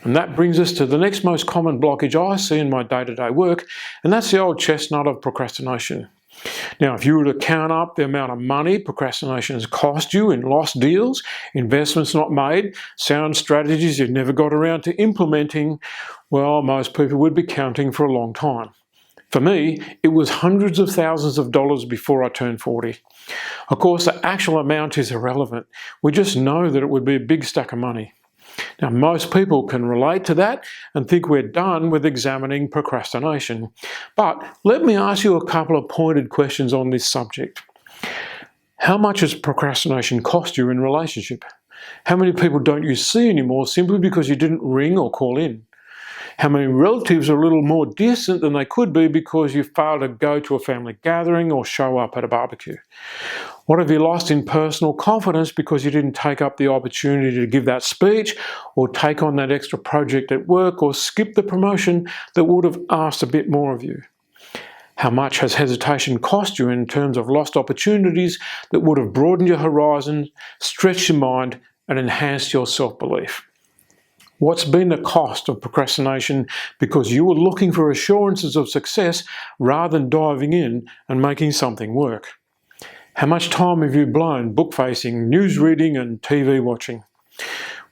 And that brings us to the next most common blockage I see in my day-to-day work, and that's the old chestnut of procrastination. Now, if you were to count up the amount of money procrastination has cost you in lost deals, investments not made, sound strategies you never got around to implementing, well, most people would be counting for a long time. For me, it was hundreds of thousands of dollars before I turned 40. Of course, the actual amount is irrelevant. We just know that it would be a big stack of money. Now, most people can relate to that and think we're done with examining procrastination. But let me ask you a couple of pointed questions on this subject. How much has procrastination cost you in relationship? How many people don't you see anymore simply because you didn't ring or call in? How many relatives are a little more distant than they could be because you failed to go to a family gathering or show up at a barbecue? What have you lost in personal confidence because you didn't take up the opportunity to give that speech or take on that extra project at work or skip the promotion that would have asked a bit more of you? How much has hesitation cost you in terms of lost opportunities that would have broadened your horizon, stretched your mind, and enhanced your self-belief? What's been the cost of procrastination because you were looking for assurances of success rather than diving in and making something work? How much time have you blown book facing, news reading, and TV watching?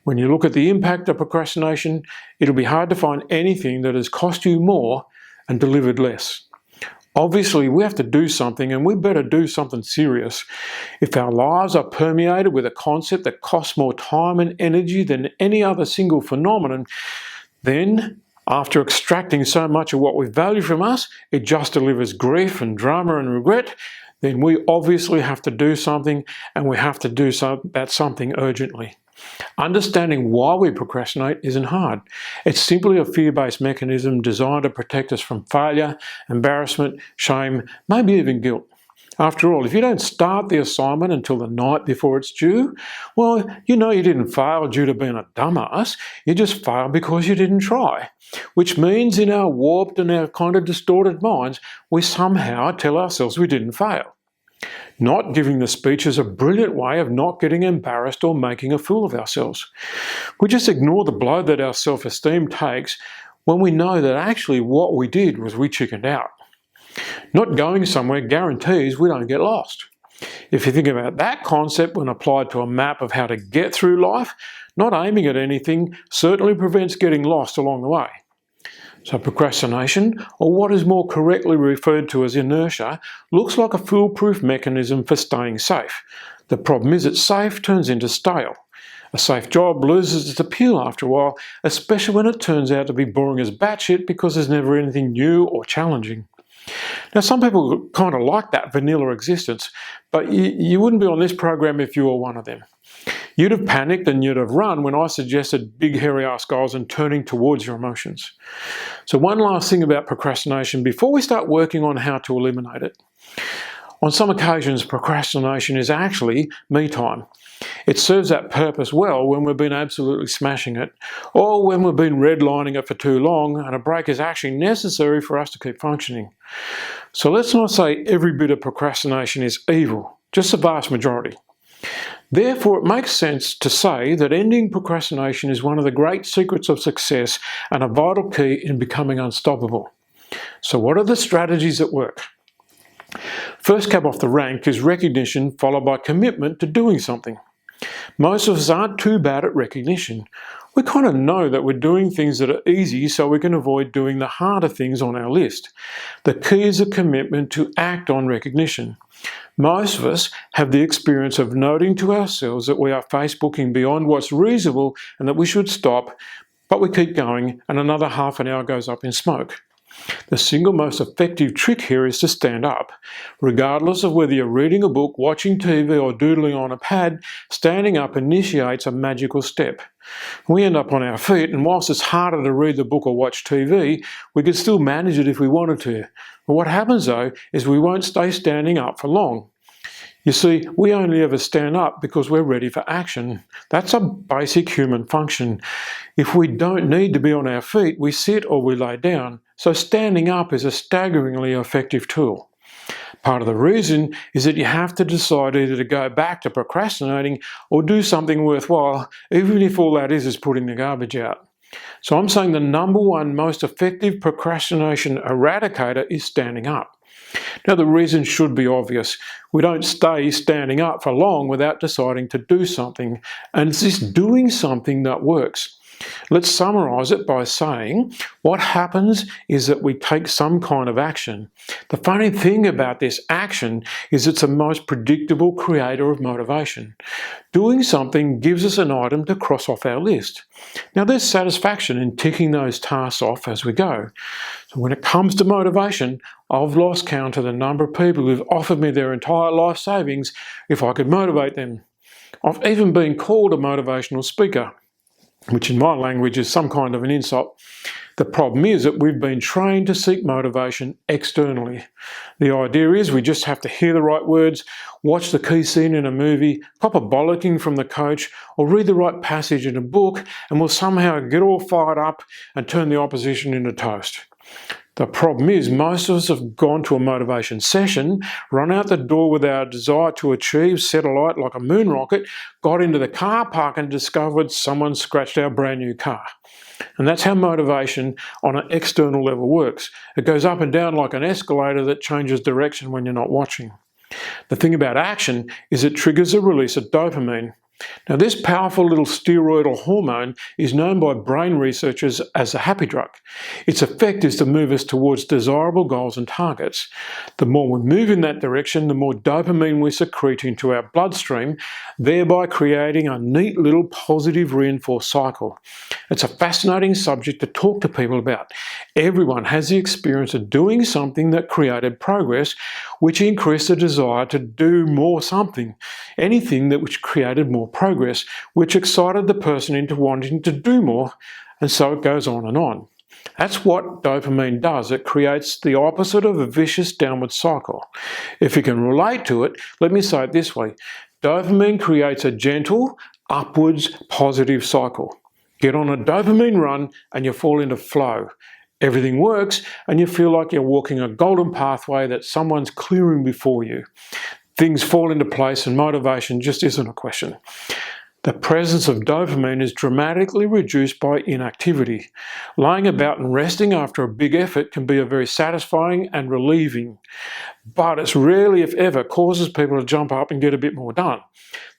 When you look at the impact of procrastination, it'll be hard to find anything that has cost you more and delivered less. Obviously, we have to do something, and we better do something serious. If our lives are permeated with a concept that costs more time and energy than any other single phenomenon, then, after extracting so much of what we value from us, it just delivers grief and drama and regret, then we obviously have to do something, and we have to do that something urgently. Understanding why we procrastinate isn't hard. It's simply a fear-based mechanism designed to protect us from failure, embarrassment, shame, maybe even guilt. After all, if you don't start the assignment until the night before it's due, well, you know you didn't fail due to being a dumbass. You just failed because you didn't try. Which means in our warped and our kind of distorted minds, we somehow tell ourselves we didn't fail. Not giving the speech is a brilliant way of not getting embarrassed or making a fool of ourselves. We just ignore the blow that our self-esteem takes when we know that actually what we did was we chickened out. Not going somewhere guarantees we don't get lost. If you think about that concept when applied to a map of how to get through life, not aiming at anything certainly prevents getting lost along the way. So procrastination, or what is more correctly referred to as inertia, looks like a foolproof mechanism for staying safe. The problem is that safe turns into stale. A safe job loses its appeal after a while, especially when it turns out to be boring as batshit because there's never anything new or challenging. Now, some people kind of like that vanilla existence, but you wouldn't be on this program if you were one of them. You'd have panicked and you'd have run when I suggested big hairy ass goals and turning towards your emotions. So one last thing about procrastination before we start working on how to eliminate it. On some occasions, procrastination is actually me time. It serves that purpose well when we've been absolutely smashing it, or when we've been redlining it for too long and a break is actually necessary for us to keep functioning. So let's not say every bit of procrastination is evil, just the vast majority. Therefore, it makes sense to say that ending procrastination is one of the great secrets of success and a vital key in becoming unstoppable. So what are the strategies that work? First cab off the rank is recognition followed by commitment to doing something. Most of us aren't too bad at recognition. We kind of know that we're doing things that are easy so we can avoid doing the harder things on our list. The key is a commitment to act on recognition. Most of us have the experience of noting to ourselves that we are Facebooking beyond what's reasonable and that we should stop, but we keep going and another half an hour goes up in smoke. The single most effective trick here is to stand up. Regardless of whether you're reading a book, watching TV or doodling on a pad, standing up initiates a magical step. We end up on our feet, and whilst it's harder to read the book or watch TV, we can still manage it if we wanted to. But what happens though is we won't stay standing up for long. You see, we only ever stand up because we're ready for action. That's a basic human function. If we don't need to be on our feet, we sit or we lay down. So standing up is a staggeringly effective tool. Part of the reason is that you have to decide either to go back to procrastinating or do something worthwhile, even if all that is putting the garbage out. So I'm saying the number one most effective procrastination eradicator is standing up. Now the reason should be obvious. We don't stay standing up for long without deciding to do something, and it's this doing something that works. Let's summarize it by saying what happens is that we take some kind of action. The funny thing about this action is it's the most predictable creator of motivation. Doing something gives us an item to cross off our list. Now there's satisfaction in ticking those tasks off as we go. So when it comes to motivation, I've lost count of the number of people who've offered me their entire life savings if I could motivate them. I've even been called a motivational speaker, which in my language is some kind of an insult. The problem is that we've been trained to seek motivation externally. The idea is we just have to hear the right words, watch the key scene in a movie, cop a bollocking from the coach, or read the right passage in a book, and we'll somehow get all fired up and turn the opposition into toast. The problem is most of us have gone to a motivation session, run out the door with our desire to achieve, set alight like a moon rocket, got into the car park and discovered someone scratched our brand new car. And that's how motivation on an external level works. It goes up and down like an escalator that changes direction when you're not watching. The thing about action is it triggers a release of dopamine. Now this powerful little steroidal hormone is known by brain researchers as the happy drug. Its effect is to move us towards desirable goals and targets. The more we move in that direction, the more dopamine we secrete into our bloodstream, thereby creating a neat little positive reinforced cycle. It's a fascinating subject to talk to people about. Everyone has the experience of doing something that created progress, which increased the desire to do more something, anything that which created more progress, which excited the person into wanting to do more, and so it goes on and on. That's what dopamine does. It creates the opposite of a vicious downward cycle. If you can relate to it, let me say it this way. Dopamine creates a gentle, upwards, positive cycle. Get on a dopamine run and you fall into flow. Everything works and you feel like you're walking a golden pathway that someone's clearing before you. Things fall into place and motivation just isn't a question. The presence of dopamine is dramatically reduced by inactivity. Lying about and resting after a big effort can be a very satisfying and relieving, but it's rarely, if ever, causes people to jump up and get a bit more done.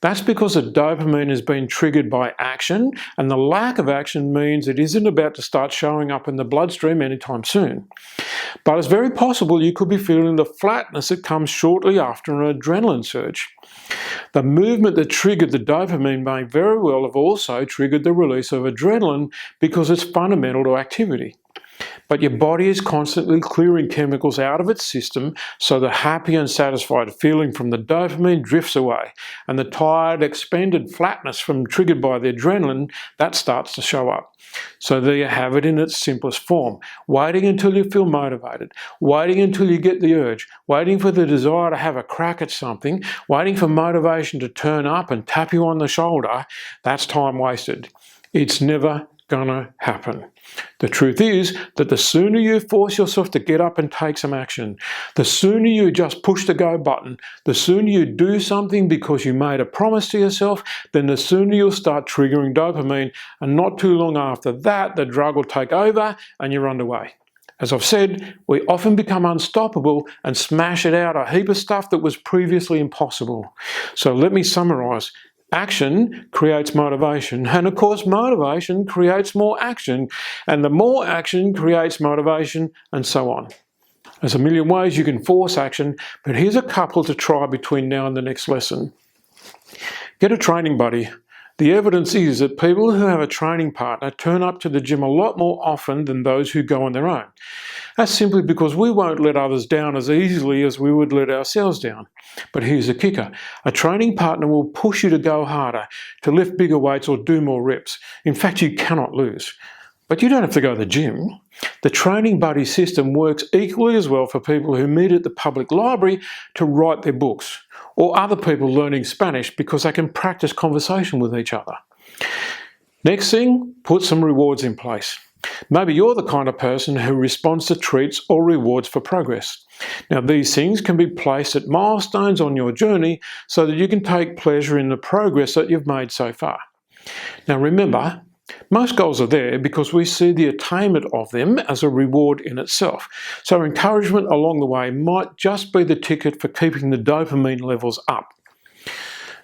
That's because the dopamine has been triggered by action, and the lack of action means it isn't about to start showing up in the bloodstream anytime soon. But it's very possible you could be feeling the flatness that comes shortly after an adrenaline surge. The movement that triggered the dopamine may very well have also triggered the release of adrenaline because it's fundamental to activity. But your body is constantly clearing chemicals out of its system, so the happy and satisfied feeling from the dopamine drifts away, and the tired, expended flatness triggered by the adrenaline, that starts to show up. So there you have it in its simplest form. Waiting until you feel motivated, waiting until you get the urge, waiting for the desire to have a crack at something, waiting for motivation to turn up and tap you on the shoulder, that's time wasted. It's never gonna happen. The truth is that the sooner you force yourself to get up and take some action, the sooner you just push the go button, the sooner you do something because you made a promise to yourself, then the sooner you'll start triggering dopamine, and not too long after that, the drug will take over and you're underway. As I've said, we often become unstoppable and smash it out a heap of stuff that was previously impossible. So let me summarize. Action creates motivation, and of course motivation creates more action, and the more action creates motivation, and so on. There's a million ways you can force action, but here's a couple to try between now and the next lesson. Get a training buddy. The evidence is that people who have a training partner turn up to the gym a lot more often than those who go on their own. That's simply because we won't let others down as easily as we would let ourselves down. But here's the kicker. A training partner will push you to go harder, to lift bigger weights or do more reps. In fact, you cannot lose. But you don't have to go to the gym. The training buddy system works equally as well for people who meet at the public library to write their books, or other people learning Spanish because they can practice conversation with each other. Next thing, put some rewards in place. Maybe you're the kind of person who responds to treats or rewards for progress. Now these things can be placed at milestones on your journey so that you can take pleasure in the progress that you've made so far. Now remember, Most goals are there because we see the attainment of them as a reward in itself. So encouragement along the way might just be the ticket for keeping the dopamine levels up.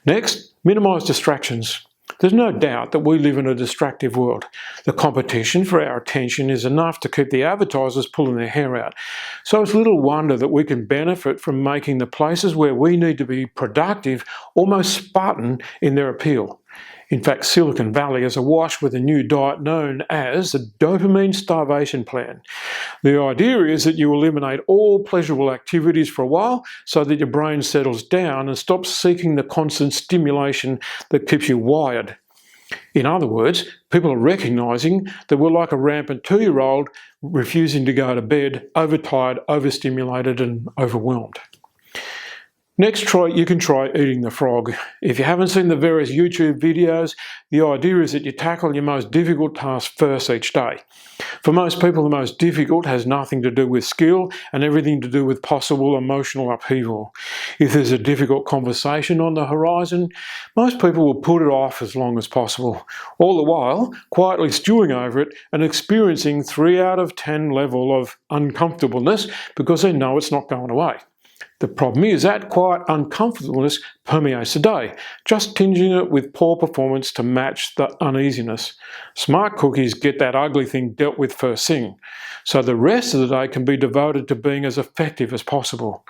Next, minimise distractions. There's no doubt that we live in a distractive world. The competition for our attention is enough to keep the advertisers pulling their hair out. So it's little wonder that we can benefit from making the places where we need to be productive almost Spartan in their appeal. In fact, Silicon Valley is awash with a new diet known as the dopamine starvation plan. The idea is that you eliminate all pleasurable activities for a while so that your brain settles down and stops seeking the constant stimulation that keeps you wired. In other words, people are recognising that we're like a rampant 2-year-old refusing to go to bed, overtired, overstimulated and overwhelmed. Next, you can try eating the frog. If you haven't seen the various YouTube videos, the idea is that you tackle your most difficult task first each day. For most people, the most difficult has nothing to do with skill and everything to do with possible emotional upheaval. If there's a difficult conversation on the horizon, most people will put it off as long as possible, all the while quietly stewing over it and experiencing 3 out of 10 level of uncomfortableness because they know it's not going away. The problem is that quiet uncomfortableness permeates the day, just tinging it with poor performance to match the uneasiness. Smart cookies get that ugly thing dealt with first thing, so the rest of the day can be devoted to being as effective as possible.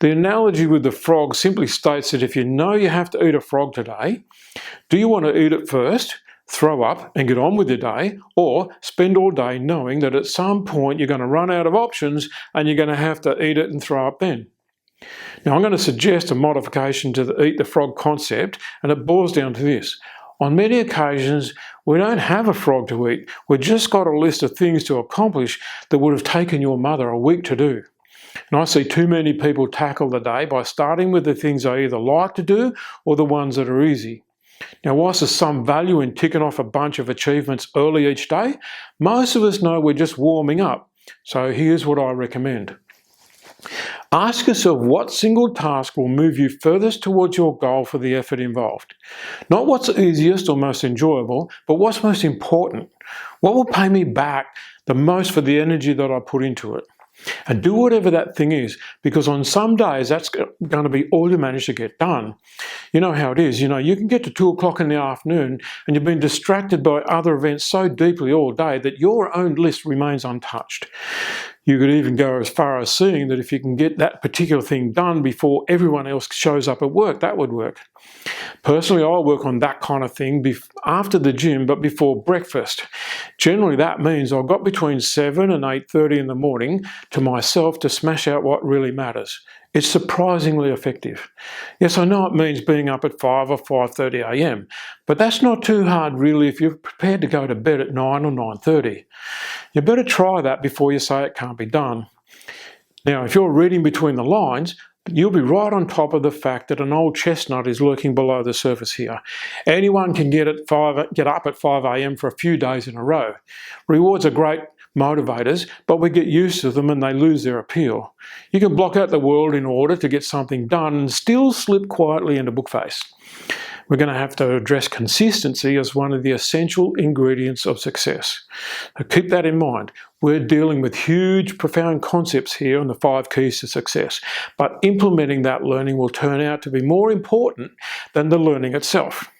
The analogy with the frog simply states that if you know you have to eat a frog today, do you want to eat it first, throw up and get on with your day, or spend all day knowing that at some point you're going to run out of options and you're going to have to eat it and throw up then? Now, I'm going to suggest a modification to the eat the frog concept, and it boils down to this. On many occasions, we don't have a frog to eat. We've just got a list of things to accomplish that would have taken your mother a week to do. And I see too many people tackle the day by starting with the things they either like to do or the ones that are easy. Now, whilst there's some value in ticking off a bunch of achievements early each day, most of us know we're just warming up. So here's what I recommend. Ask yourself what single task will move you furthest towards your goal for the effort involved. Not what's easiest or most enjoyable, but what's most important. What will pay me back the most for the energy that I put into it? And do whatever that thing is, because on some days that's going to be all you manage to get done. You know how it is. You can get to 2 o'clock in the afternoon and you've been distracted by other events so deeply all day that your own list remains untouched. You could even go as far as saying that if you can get that particular thing done before everyone else shows up at work, that would work. Personally, I work on that kind of thing after the gym, but before breakfast. Generally, that means I've got between 7 and 8:30 in the morning to myself to smash out what really matters. It's surprisingly effective. Yes, I know it means being up at 5 or 5:30 a.m, but that's not too hard really if you're prepared to go to bed at 9 or 9:30. You better try that before you say it can't be done. Now, if you're reading between the lines, you'll be right on top of the fact that an old chestnut is lurking below the surface here. Anyone can get up at 5 a.m. for a few days in a row. Rewards are great motivators, but we get used to them and they lose their appeal. You can block out the world in order to get something done and still slip quietly into bookface. We're going to have to address consistency as one of the essential ingredients of success. Now keep that in mind. We're dealing with huge, profound concepts here on the 5 keys to success, but implementing that learning will turn out to be more important than the learning itself.